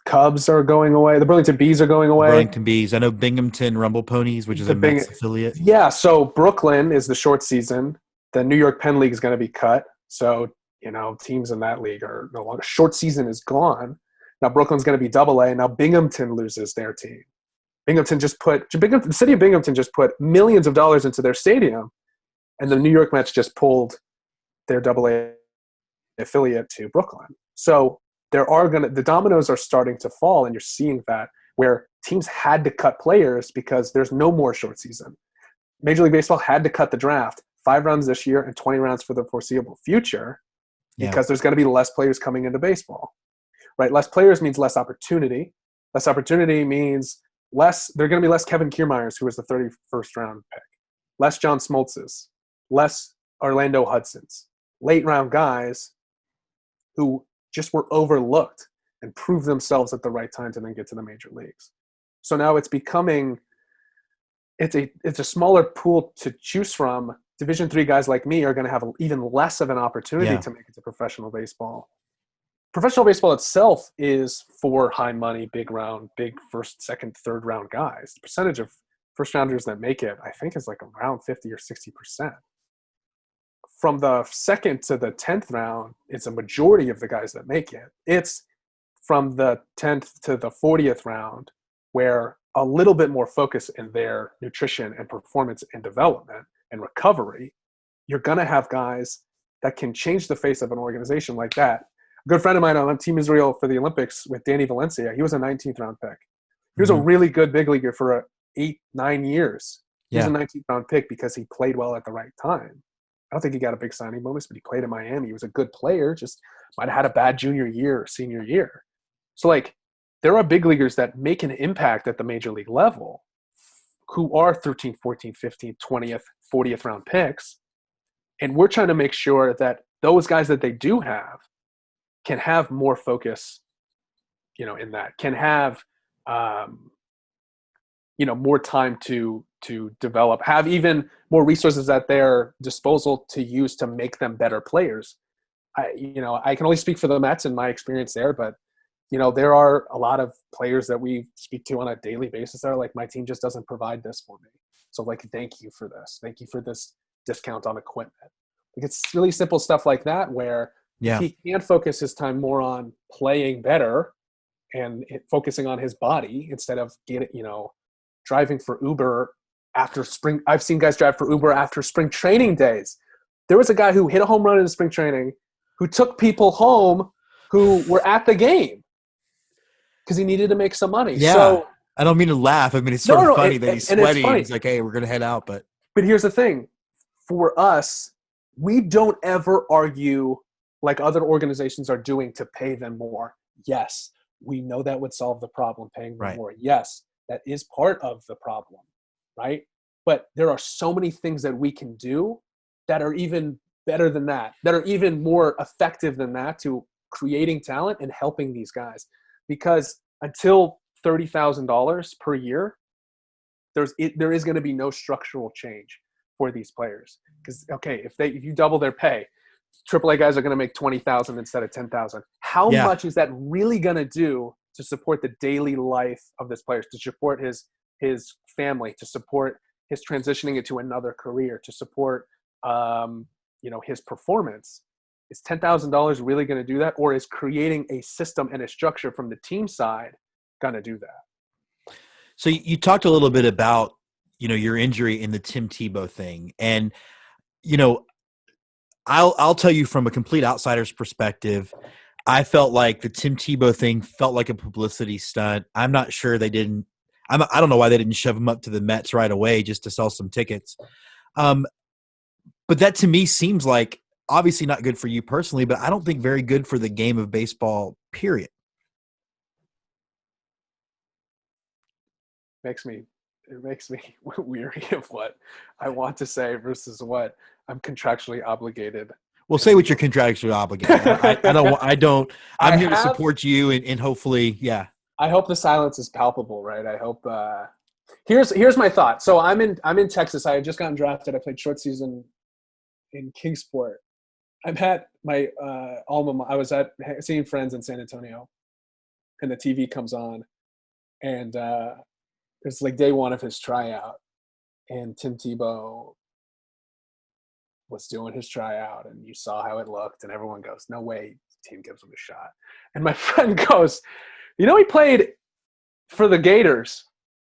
Cubs are going away. The Burlington Bees are going away. Burlington Bees. I know Binghamton Rumble Ponies, which is a Mets affiliate. Yeah, so Brooklyn is the short season. The New York Penn League is going to be cut. So, teams in that league are no longer. Short season is gone. Now Brooklyn's going to be AA, and now Binghamton loses their team. The city of Binghamton just put millions of dollars into their stadium, and the New York Mets just pulled their AA affiliate to Brooklyn. So the dominoes are starting to fall, and you're seeing that where teams had to cut players because there's no more short season. Major League Baseball had to cut the draft 5 rounds this year and 20 rounds for the foreseeable future because there's going to be less players coming into baseball, right? Less players means less opportunity. Less opportunity means there are going to be less Kevin Kiermaiers, who was the 31st round pick, less John Smoltz's, less Orlando Hudson's, late round guys who just were overlooked and proved themselves at the right time to then get to the major leagues. So now it's becoming it's a smaller pool to choose from. Division III guys like me are going to have even less of an opportunity to make it to professional baseball. Professional baseball itself is for high money, big round, big first, second, third round guys. The percentage of first rounders that make it, I think, is like around 50 or 60%. From the second to the 10th round, it's a majority of the guys that make it. It's from the 10th to the 40th round where a little bit more focus in their nutrition and performance and development and recovery, you're going to have guys that can change the face of an organization like that. A good friend of mine on Team Israel for the Olympics with Danny Valencia, he was a 19th round pick. He was a really good big leaguer for 8-9 years. He was a 19th round pick because he played well at the right time. I don't think he got a big signing bonus, but he played in Miami. He was a good player, just might have had a bad junior year or senior year. So, like, there are big leaguers that make an impact at the major league level who are 13th, 14th, 15th, 20th, 40th round picks. And we're trying to make sure that those guys that they do have can have more focus, in that, can have, more time to develop, have even more resources at their disposal to use to make them better players. I can only speak for the Mets and my experience there, but there are a lot of players that we speak to on a daily basis that are like, my team just doesn't provide this for me. So, like, thank you for this. Thank you for this discount on equipment. Like, it's really simple stuff like that where if he can focus his time more on playing better and focusing on his body instead of driving for Uber after spring. I've seen guys drive for Uber after spring training days. There was a guy who hit a home run in spring training who took people home who were at the game because he needed to make some money. Yeah. So, I don't mean to laugh. I mean, it's sort of funny that he's sweaty. He's like, hey, we're going to head out. But here's the thing. For us, we don't ever argue like other organizations are doing to pay them more. Yes, we know that would solve the problem, paying them more. Yes, that is part of the problem, right? But there are so many things that we can do that are even better than that are even more effective than that to creating talent and helping these guys. Because until $30,000 per year, there is going to be no structural change for these players. Because if you double their pay, AAA guys are going to make $20,000 instead of $10,000. How much is that really going to do to support the daily life of this player, to support his family, to support his transitioning into another career, to support his performance? Is $10,000 really going to do that, or is creating a system and a structure from the team side going to do that? So you talked a little bit about your injury in the Tim Tebow thing, and I'll tell you from a complete outsider's perspective, I felt like the Tim Tebow thing felt like a publicity stunt. I'm not sure they didn't. I don't know why they didn't shove him up to the Mets right away just to sell some tickets. But that to me seems like obviously not good for you personally, but I don't think very good for the game of baseball, period. It makes me weary of what I want to say versus what I'm contractually obligated. Well, say what you're contractually obligated. I'm here to support you and hopefully, I hope the silence is palpable, right? I hope. Here's my thought. So I'm in Texas. I had just gotten drafted. I played short season in Kingsport. I'm at my alma. I was seeing friends in San Antonio, and the TV comes on, and it's like day one of his tryout, and Tim Tebow was doing his tryout, and you saw how it looked, and everyone goes, "No way, the team gives him a shot." And my friend goes, he played for the Gators,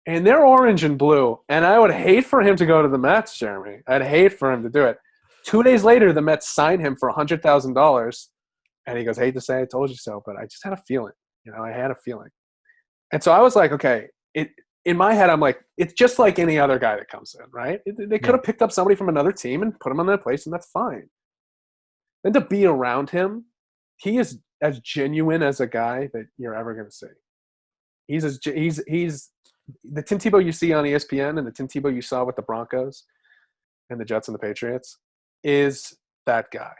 and they're orange and blue, and I would hate for him to go to the Mets, Jeremy. I'd hate for him to do it. 2 days later, the Mets signed him for $100,000, and he goes, "Hate to say I told you so, but I just had a feeling. I had a feeling." And so I was like, okay, in my head, I'm like, it's just like any other guy that comes in, right? They could have picked up somebody from another team and put him on their place, and that's fine. Then to be around him, he is as genuine as a guy that you're ever going to see. He's the Tim Tebow you see on ESPN and the Tim Tebow you saw with the Broncos and the Jets and the Patriots is that guy.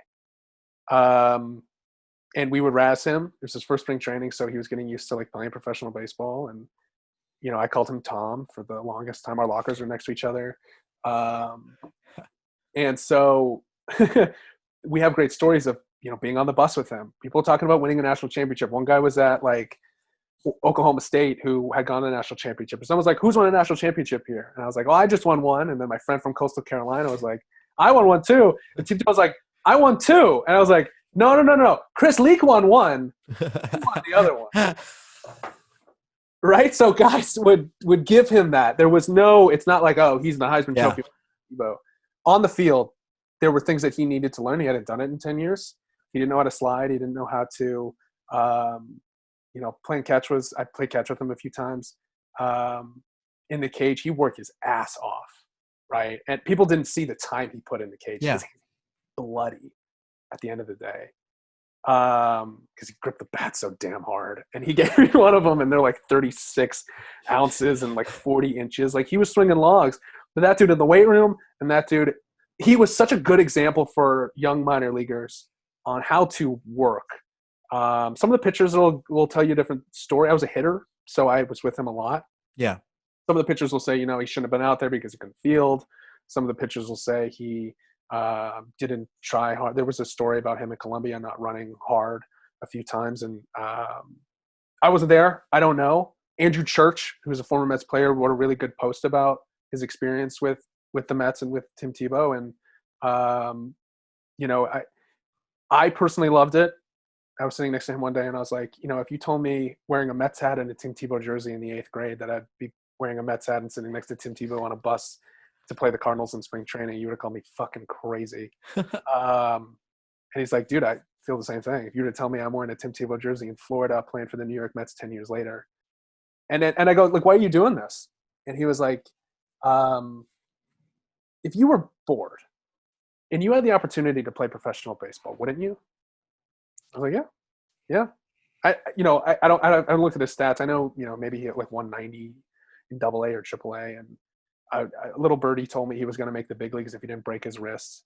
And we would razz him. It was his first spring training, so he was getting used to like playing professional baseball, and I called him Tom for the longest time. Our lockers were next to each other. And so we have great stories of, being on the bus with him. People talking about winning a national championship. One guy was at like Oklahoma State who had gone to a national championship. And someone was like, who's won a national championship here? And I was like, I just won one. And then my friend from Coastal Carolina was like, I won one too. And Tim Tebow was like, I won two. And I was like, no. Chris Leak won one. He won the other one. Right? So guys would give him that. There was it's not like, he's the Heisman Trophy. On the field, there were things that he needed to learn. He hadn't done it in 10 years. He didn't know how to slide. He didn't know how to, playing catch I played catch with him a few times. In the cage, he worked his ass off, right? And people didn't see the time he put in the cage. Yeah. He was bloody at the end of the day. Because he gripped the bat so damn hard. And he gave me one of them, and they're like 36 ounces and like 40 inches. Like, he was swinging logs. But that dude in the weight room, and that dude, he was such a good example for young minor leaguers on how to work. Some of the pitchers will tell you a different story. I was a hitter, so I was with him a lot. Yeah. Some of the pitchers will say, he shouldn't have been out there because he couldn't field. Some of the pitchers will say he didn't try hard. There was a story about him in Columbia not running hard a few times, and I wasn't there. I don't know. Andrew Church, who's a former Mets player, wrote a really good post about his experience with the Mets and with Tim Tebow, and I personally loved it. I was sitting next to him one day, and I was like, if you told me wearing a Mets hat and a Tim Tebow jersey in the 8th grade that I'd be wearing a Mets hat and sitting next to Tim Tebow on a bus to play the Cardinals in spring training, you would have called me fucking crazy. And he's like, dude, I feel the same thing. If you were to tell me I'm wearing a Tim Tebow jersey in Florida playing for the New York Mets 10 years later. And I go, like, why are you doing this? And he was like, if you were bored and you had the opportunity to play professional baseball, wouldn't you? I was like, yeah. I don't look at his stats. I know, maybe he hit like 190 in AA or AAA, and a little birdie told me he was going to make the big leagues if he didn't break his wrists.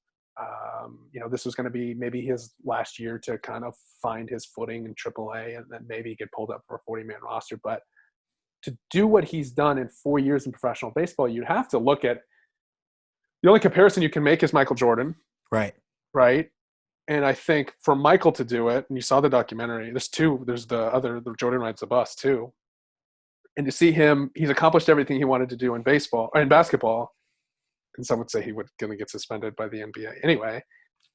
This was going to be maybe his last year to kind of find his footing in AAA, and then maybe get pulled up for a 40-man roster. But to do what he's done in 4 years in professional baseball, you'd have to look at the only comparison you can make is Michael Jordan. Right. And I think for Michael to do it, and you saw the documentary, there's the Jordan Rides the Bus too. And to see him, he's accomplished everything he wanted to do in baseball or in basketball. And some would say he would going to get suspended by the NBA anyway.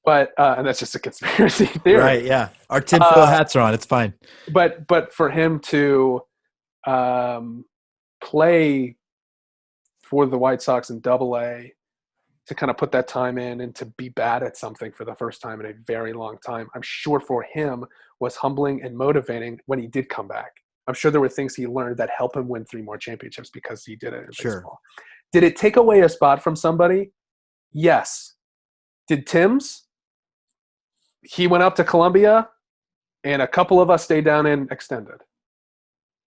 But and that's just a conspiracy theory. Right, yeah. Our tinfoil hats are on. It's fine. But for him to play for the White Sox in AA, to kind of put that time in and to be bad at something for the first time in a very long time, I'm sure for him was humbling and motivating when he did come back. I'm sure there were things he learned that helped him win 3 more championships because he did it in baseball. Did it take away a spot from somebody? Yes. Did Tim's? He went up to Columbia, and a couple of us stayed down in extended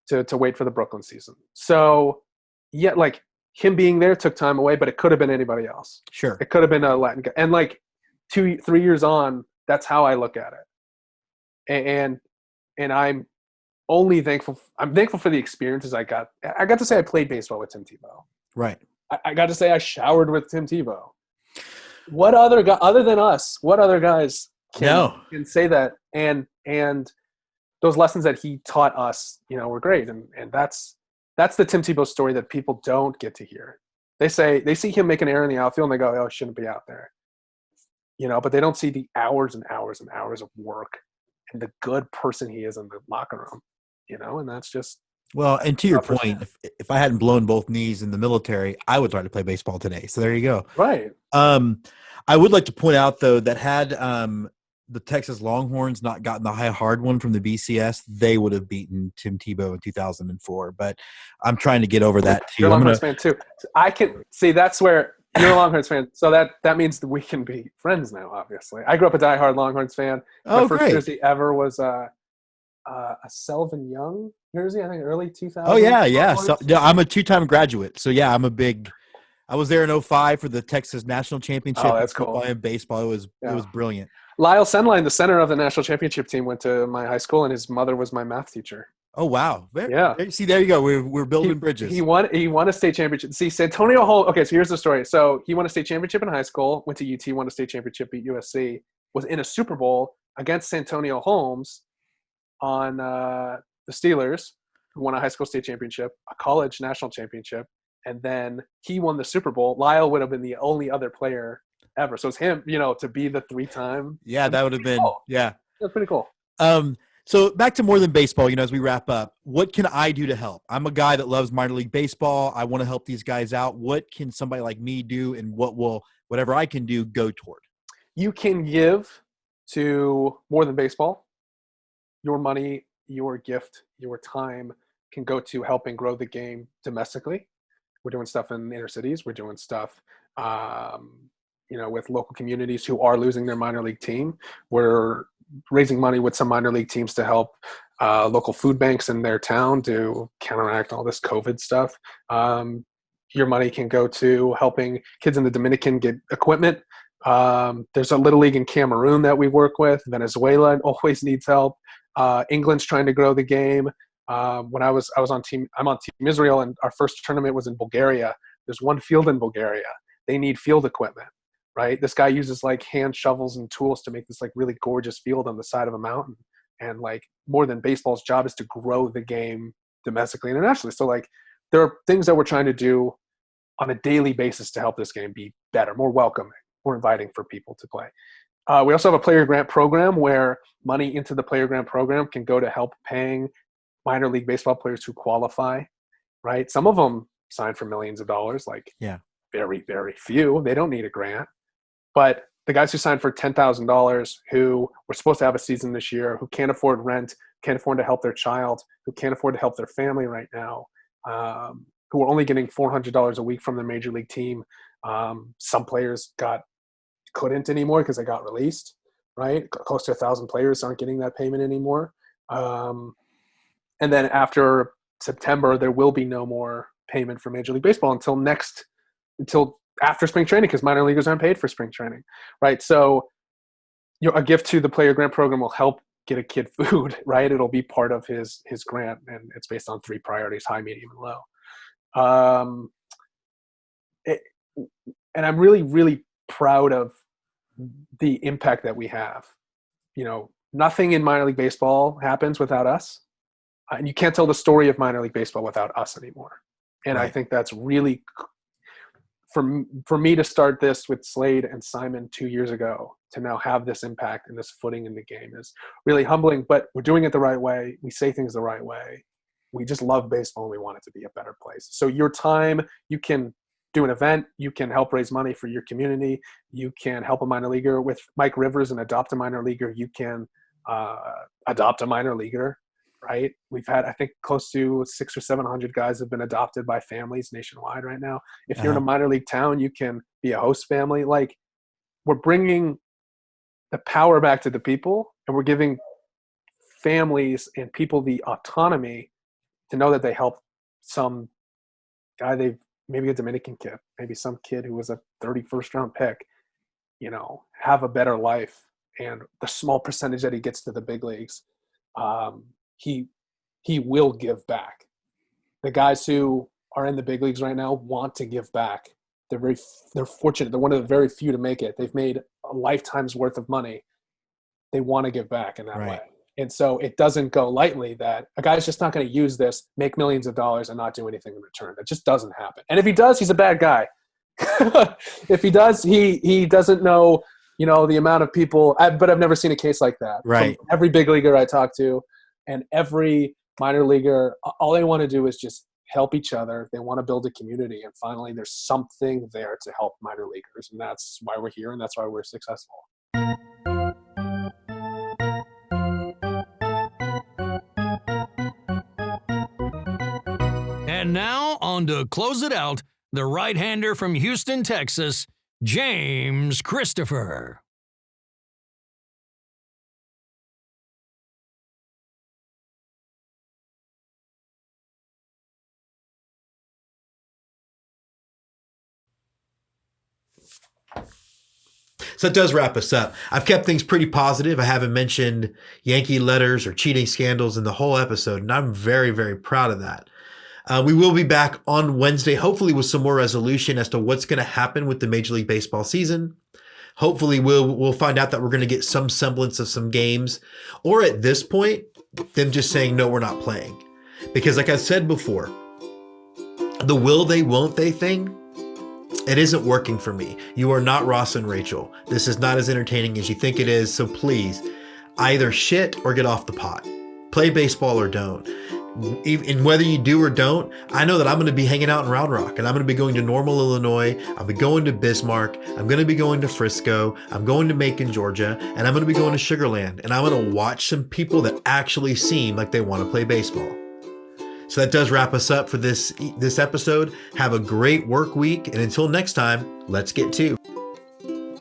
to wait for the Brooklyn season. So, yeah, like, him being there took time away, but it could have been anybody else. Sure. It could have been a Latin guy. And like 2-3 years on, that's how I look at it. And I'm only thankful. I'm thankful for the experiences I got. I got to say I played baseball with Tim Tebow. Right. I got to say I showered with Tim Tebow. What other guy, other than us, what other guys can say that? And those lessons that he taught us, were great. And that's the Tim Tebow story that people don't get to hear. They see him make an error in the outfield and they go, oh, he shouldn't be out there. But they don't see the hours and hours and hours of work and the good person he is in the locker room, and that's just. Well, and to your point, if I hadn't blown both knees in the military, I would try to play baseball today. So there you go. Right. I would like to point out, though, that had the Texas Longhorns not gotten the hard one from the BCS, they would have beaten Tim Tebow in 2004. But I'm trying to get over that, too. You're a Longhorns fan, too. I can see that's where you're a Longhorns fan. So that means that we can be friends now, obviously. I grew up a diehard Longhorns fan. My first jersey ever was a Selvin Young jersey, I think early 2000s. Oh, yeah. So, I'm a 2-time graduate. So, yeah, I was there in 2005 for the Texas National Championship. Oh, that's cool. And baseball. It was brilliant. Lyle Senline, the center of the national championship team, went to my high school, and his mother was my math teacher. Oh wow! Yeah. See, there you go. We're building bridges. He won a state championship. See, Santonio Holmes. Okay, so here's the story. So he won a state championship in high school. Went to UT, won a state championship, beat USC. Was in a Super Bowl against Santonio Holmes on the Steelers, who won a high school state championship, a college national championship, and then he won the Super Bowl. Lyle would have been the only other player ever. So it's him, to be the 3-time. Yeah, that would have been yeah. That's pretty cool. So back to more than baseball, as we wrap up, what can I do to help? I'm a guy that loves minor league baseball. I want to help these guys out. What can somebody like me do, and whatever I can do go toward? You can give to more than baseball. Your money, your gift, your time can go to helping grow the game domestically. We're doing stuff in inner cities. We're doing stuff, with local communities who are losing their minor league team. We're raising money with some minor league teams to help local food banks in their town to counteract all this COVID stuff. Your money can go to helping kids in the Dominican get equipment. There's a little league in Cameroon that we work with. Venezuela always needs help. England's trying to grow the game. When I'm on Team Israel, and our first tournament was in Bulgaria. There's one field in Bulgaria. They need field equipment, right? This guy uses like hand shovels and tools to make this like really gorgeous field on the side of a mountain. And like more than baseball's job is to grow the game domestically and internationally. So like there are things that we're trying to do on a daily basis to help this game be better, more welcoming, more inviting for people to play. We also have a player grant program where money into the player grant program can go to help paying minor league baseball players who qualify, right? Some of them sign for millions of dollars, like very, very few. They don't need a grant. But the guys who signed for $10,000 who were supposed to have a season this year, who can't afford rent, can't afford to help their child, who can't afford to help their family right now, who are only getting $400 a week from their major league team. Some players couldn't anymore because they got released, right? Close to 1,000 players aren't getting that payment anymore. And then after September, there will be no more payment for Major League Baseball until after spring training, because minor leaguers aren't paid for spring training, right? So a gift to the player grant program will help get a kid food, right? It'll be part of his grant, and it's based on 3 priorities: high, medium, and low. And I'm really, really proud of the impact that we have. Nothing in minor league baseball happens without us. And you can't tell the story of minor league baseball without us anymore. And right. I think that's really, for me to start this with Slade and Simon 2 years ago, to now have this impact and this footing in the game is really humbling, but we're doing it the right way. We say things the right way. We just love baseball and we want it to be a better place. So your time, you can do an event, you can help raise money for your community, you can help a minor leaguer with Mike Rivers and adopt a minor leaguer, you can adopt a minor leaguer, right? We've had, I think, close to 600 or 700 guys have been adopted by families nationwide right now. If you're in a minor league town, you can be a host family. Like, we're bringing the power back to the people, and we're giving families and people the autonomy to know that they helped some guy, maybe a Dominican kid, maybe some kid who was a 31st round pick, have a better life. And the small percentage that he gets to the big leagues, he will give back. The guys who are in the big leagues right now want to give back. They're fortunate. They're one of the very few to make it. They've made a lifetime's worth of money. They want to give back in that way. And so it doesn't go lightly that a guy's just not going to use this, make millions of dollars, and not do anything in return. That just doesn't happen. And if he does, he's a bad guy. If he does, he doesn't know, the amount of people. But I've never seen a case like that. Right. From every big leaguer I talk to and every minor leaguer, all they want to do is just help each other. They want to build a community. And finally, there's something there to help minor leaguers. And that's why we're here, and that's why we're successful. And now, on to close it out, the right-hander from Houston, Texas, James Christopher. So that does wrap us up. I've kept things pretty positive. I haven't mentioned Yankee letters or cheating scandals in the whole episode, and I'm very, very proud of that. We will be back on Wednesday, hopefully with some more resolution as to what's going to happen with the Major League Baseball season. Hopefully we'll find out that we're going to get some semblance of some games, or at this point, them just saying, no, we're not playing. Because like I said before, the will they, won't they thing, it isn't working for me. You are not Ross and Rachel. This is not as entertaining as you think it is. So please, either shit or get off the pot. Play baseball or don't. And whether you do or don't, I know that I'm going to be hanging out in Round Rock, and I'm going to be going to Normal, Illinois. I'll be going to Bismarck. I'm going to be going to Frisco. I'm going to Macon, Georgia, and I'm going to be going to Sugar Land. And I'm going to watch some people that actually seem like they want to play baseball. So that does wrap us up for this episode. Have a great work week. And until next time, let's get to.